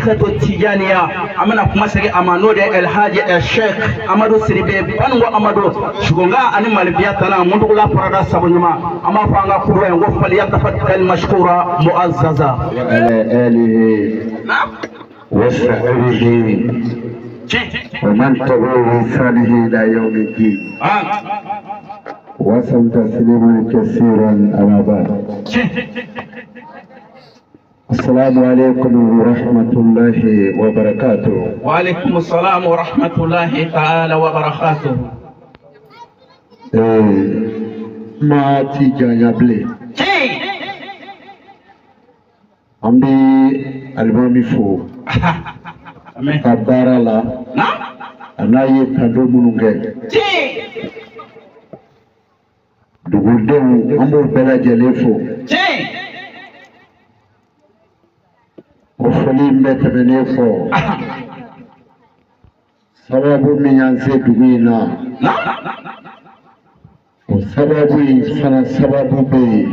tarikatu tijaniya amana kuma sege amano de el haji el sheikh Amadou Sidibé bango Amadou shugonga ani malbiya tala mundu la parada sabunyuma ama fanga kurwe ngo fali yatafaddal mashkura muazzaza wa ala alihi wa sahbihi wa man tabi'ahu bi ihsanihi ila yawmi الدين وسلم تسليما كثيرا أما بعد السلام عليكم ورحمة الله وبركاته. وعليكم السلام ورحمة الله تعالى وبركاته. ما تيجا يبلي أمبي المامي فو كبارا لا أنا يتندو منونغي dugudenw an b'o bɛɛ lajɛlen fo o foli in bɛ tɛmɛnen fɔ sababu min y'an se dugu in na o sababu in fana sababu bɛ yen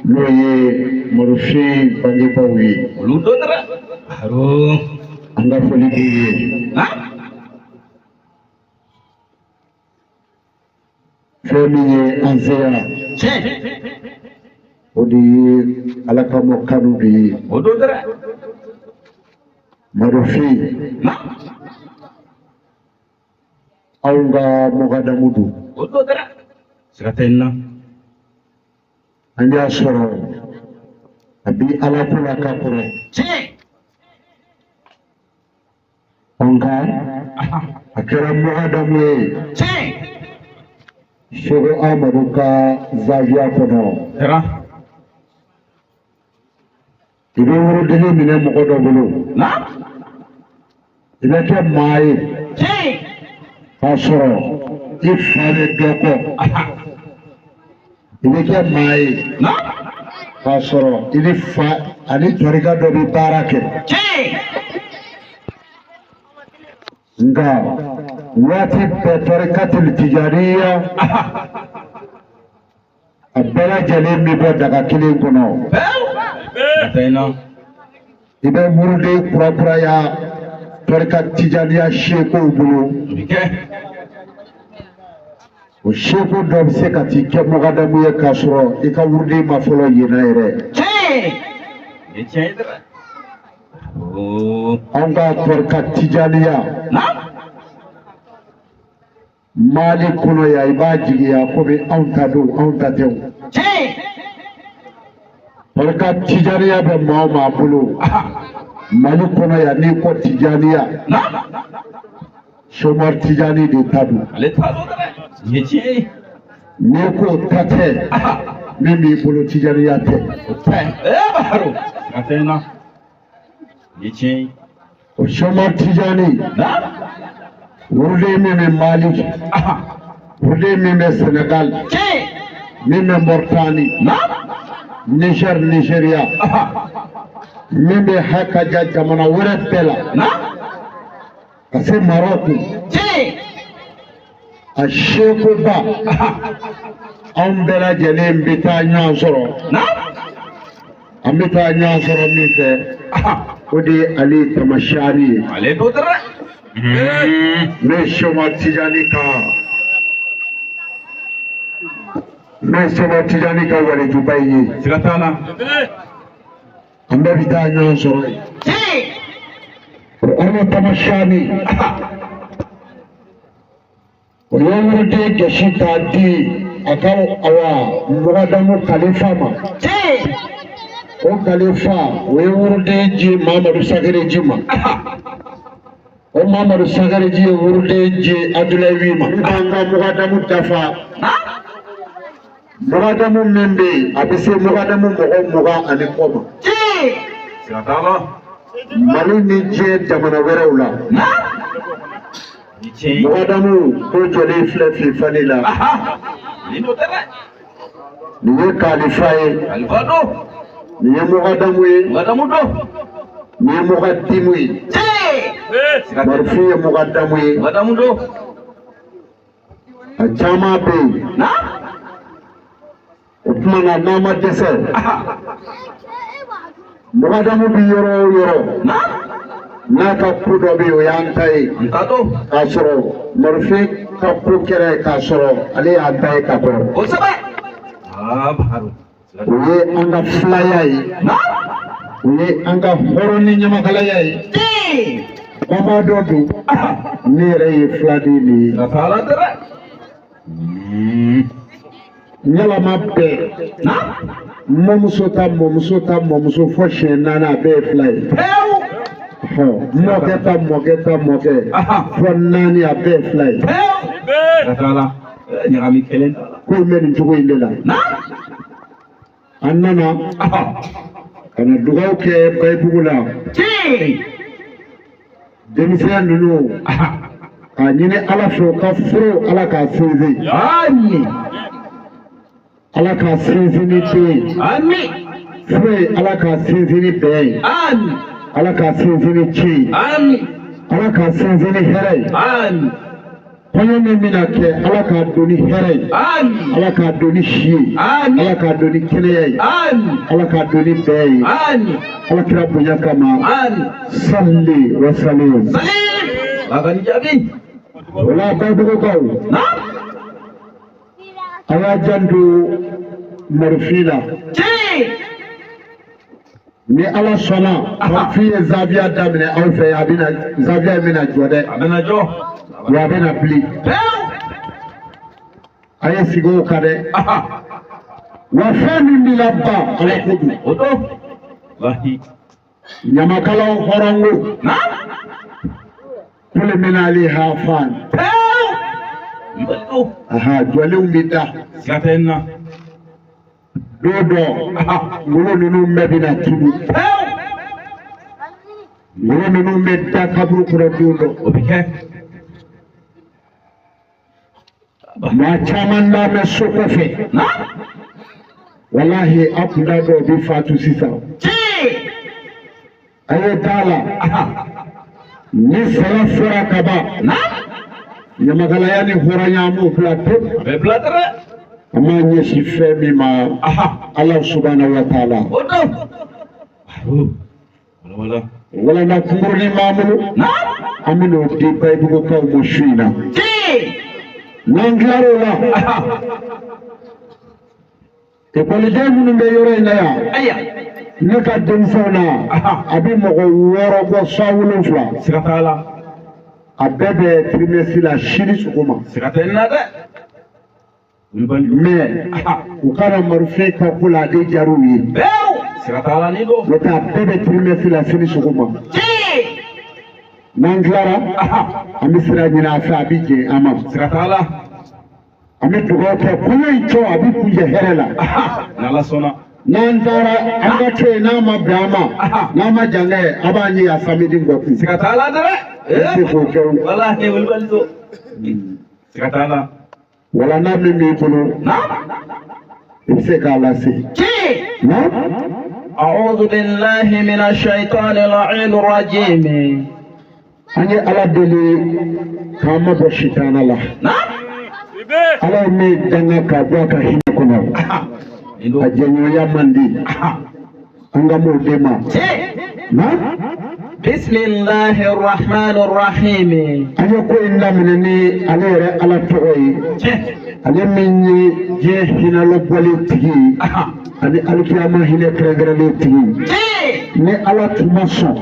n'o ye Marufin bangebaaw ye an ka foli b'u ye. Fɛn min ye an se yan o de ye Ala ka mɔ kanu de ye Marufin anw ka mɔgɔdamu don an y'a sɔrɔ a bi Ala ko la ka kɔrɔ nka a kɛra mɔgɔdamu ye Sheikh Amadou ka zawiya kɔnɔ i bɛ worodege minɛ mɔgɔ dɔ bolo i bɛ kɛ maa ye k'a sɔrɔ i fa bɛ dɔ kɔ i bɛ kɛ maa ye k'a sɔrɔ i ni fa ani tɔrika dɔ bɛ baara kɛ nka waati bɛɛ tarikatul tijaniya a bɛɛ lajɛlen bɛ bɔ daga kelen kɔnɔ i bɛ muruden kurakuraya tarika tijaniya sekow bolo o seko dɔ bɛ se ka t'i kɛ mɔgɔdamu ye k'a sɔrɔ i ka wuruden ma fɔlɔ yenna yɛrɛ anw ka tarika tijaniya Mali kɔnɔ yan i b'a jigiya komi anw ta don anw ta tɛ o tarika tijaniya bɛ maa o maa bolo Mali kɔnɔ yan n'i ko tijaniya Chomar Tijani de ta don n'i ko ta tɛ min b'i bolo tijaniya tɛ o Chomar Tijani wurden min bɛ Mali wurden min bɛ Senegal min bɛ Mauritanie Niger Nigeria min bɛ hakaja jamana wɛrɛ bɛɛ la ka se Maroc a sekoba anw bɛɛ lajɛlen bɛ taa ɲɔgɔn sɔrɔ an bɛ taa ɲɔgɔn sɔrɔ min fɛ o de ye Ale Tamasiyari ye ne Chomar Tijani ka walejuba ye an bɛɛ bɛ taa ɲɔgɔn sɔrɔ yen Ale Tamasiyari o ye wuruden gɛsi k'a di a ka mɔgɔdamu kalifa ma o kalifa o ye wuruden ji Mamadu Sakare ji ma o Mamadu Sakare ji ye wuruden ji Abdulaye ma an ka mɔgɔdamu dafa mɔgɔdamu min bɛ yen a bɛ se mɔgɔdamu mɔgɔ 20 ani kɔ ma Mali ni diɲɛ jamana wɛrɛw la mɔgɔdamu ko jɔlen filɛ Fifani la nin ye kalifa ye nin ye mɔgɔdamu ye nin ye mɔgɔdimu ye Marufin ye mɔgɔdamu ye a caman bɛ yen o tuma na n'an ma dɛsɛ mɔgɔdamu bi yɔrɔ o yɔrɔ n'a ka ko dɔ bɛ yen o y'an ta ye k'a sɔrɔ marifin ka ko kɛra ye k'a sɔrɔ ale y'an ta ye ka kɔrɔ o ye an ka filaya ye o ye an ka hɔrɔn ni ɲamakalaya ye kɔnba dɔ don ne yɛrɛ ye filaden de ye ɲalama bɛɛ mɔmuso ta mɔmuso fɔ siɲɛ 4 a bɛɛ ye fila ye mɔkɛ ta mɔkɛ fɔ 4 a bɛɛ ye fila ye ko in bɛ nin cogo in de la an nana ka na dugawu kɛ Bayibugu la denmisɛn ninnu k'a ɲini Ala fɛ u ka furu Ala k'a sinsin Ala k'a sinsin ni den furu ye Ala k'a sinsin ni bɛn ye Ala k'a sinsin ni ci ye Ala k'a sinsin ni hɛrɛ ye kɔɲɔ min bɛna kɛ Ala k'a don ni hɛrɛ ye Ala k'a don ni si ye Ala k'a don ni kɛnɛya ye Ala k'a don ni bɛn ye Ala kira bonya kama salli wa sallim wala Bayibugukaw a y'a janto marifin na ni Ala sɔnna marifin ye zawiya daminɛ aw fɛ a bɛna zawiya bɛna jɔ dɛ wa a bɛna bili a ye sigi o kan dɛ wa fɛn min bɛ laban Ala ko don ɲamakalaw hɔrɔnko kule mina ali hafan jɔlenw bɛ da dodo ngolo ninnu bɛɛ bɛna tubu ngolo ninnu bɛ da kaburu kɔrɔ don dɔ o bɛ kɛ maa caman lamɛn so kɔfɛ walahi a kun da dɔw bɛ fatu sisan a ye da la ni saya fɔra ka ban ɲamakalaya ni hɔrɔnya an b'o bila pewu an b'a ɲɛsin fɛn min ma Ala subhanahu wa ta'ala walanda kunkurunin b'an bolo an bɛn'o di Bayibugukaw ma su in na n'an tilar'o la ekɔliden minnu bɛ yɔrɔ in na yan ne ka denmisɛnw na a bɛ mɔgɔ 6 bɔ 7 a bɛɛ bɛ trimestre la sini sɔgɔma mais u kana marifin ka ko la a de diyar'u ye n'o tɛ a bɛɛ bɛ trimestre la sini sɔgɔma n'an tilara an bɛ sira ɲini a fɛ a bɛ jɛn an ma an bɛ dugawu kɛ kɔɲɔ in cɔ a bɛ kunjɛ hɛrɛ la n'an taara an ka to yen n'a ma bɛn an ma n'an ma jan kɛ a b'an ye yan samedi bɔ kun se k'o kɛ wala n'a min b'i bolo i bɛ se k'a lase أعوذ بالله من الشيطان اللعين الرجيم an ye Ala deli k'an ma bɔ sitana la Ala ye min danga ka bɔ a ka hinɛ kɔnɔ a jɛɲɔgɔnya man di an ka m'o d'e ma bismillahi rahmani rahim an ye ko in daminɛ ni ale yɛrɛ Ala tɔgɔ ye ale min ye diɲɛ hinɛlabɔli tigi ye ani alikiyama hinɛ kɛrɛnkɛrɛnlen tigi ni Ala tun ma sɔn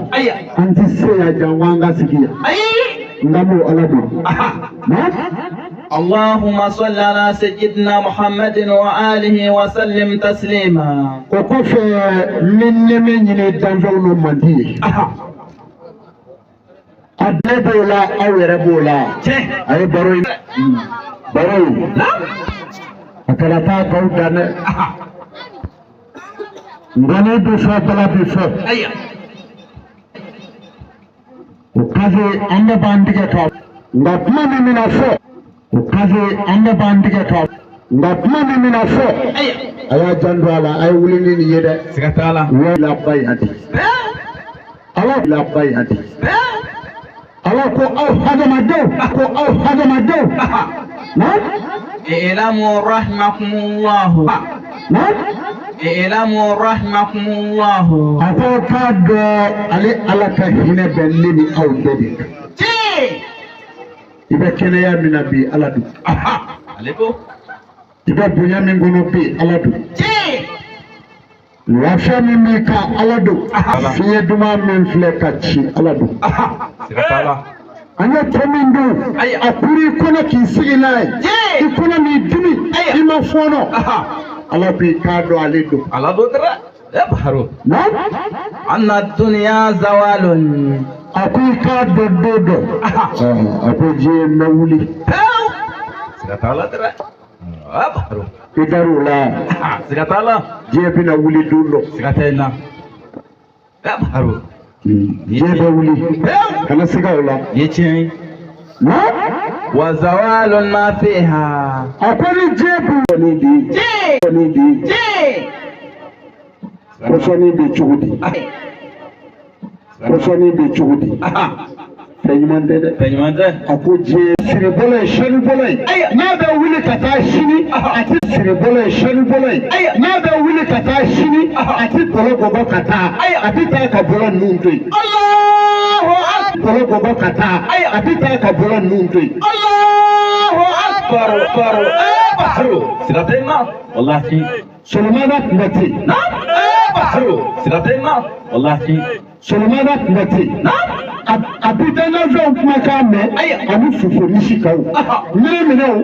an tɛ se yan jango an ka sigi yan n ka m'o Ala dɔn اللهم صل على سيدنا محمد وآله وسلم تسليما وكف من ɲini danfɛnw n'o man di ye a bɛɛ b'o la aw yɛrɛ b'o la a ye baro in a kana taa kaw dan dɛ nka ne bɛ fɔ bala bɛ fɔ o kaze an bɛɛ b'an tigɛ ka nka kuma min bɛna fɔ o kaze an bɛɛ b'an tigɛ ka nka kuma min bɛna fɔ a y'a janto a la a ye wuli ni nin ye dɛ wala bayi hadi Ala la bayi hadi Ala ko aw hadamadenw اعلموا رحمكم الله اعلموا رحمكم الله ako ka do ale ala ka hinɛ bɛ ne ni aw bɛɛ de kan i bɛ kɛnɛya min na bi ala don i bɛ bonya min kɔnɔ bi ala don lafiya min b'i kan ala don fiɲɛ duman min filɛ ka ci ala don an ye tɔ min dun a kuru i kɔnɔ k'i sigi n'a ye i kɔnɔ m'i dimi i ma fɔɔnɔ ala b'i k'a dɔn ale don على ضدرة يبحروا na أن الدنيا زوال a ko i k'a dɔn don dɔ a ko diɲɛ bɛ wuli سيرة الله درة يبحروا i dar'o la سيرة الله diɲɛ bɛna wuli don dɔ سيرة الله يبحروا diɲɛ bɛ wuli kana siga o la يجي na وزوال ما فيها a ko ni diɲɛ bɛ wuli di pɔsɔni bɛ cogo di pɔsɔni bɛ cogo di fɛn ɲuman tɛ dɛ تجمعنا a ko diɲɛ siribɔlɔ ye sanubɔlɔ ye n'a bɛ wuli ka taa sini a tɛ siribɔlɔ ye sanubɔlɔ ye n'a bɛ wuli ka taa sini a tɛ bɔlɔ gɔbɔ ka taa a bɛ taa ka bɔlɔ ninnu to yen bɔlɔ gɔbɔ ka taa a bɛ taa ka bɔlɔ ninnu to yen أكبر يبحروا سيرة الله والله شيء solomana tun bɛ ten نعم يبحروا سيرة الله والله شيء solomana tun bɛ ten a bɛ danganfɛnw kumakan mɛn ani fufu misi kan minɛ minɛw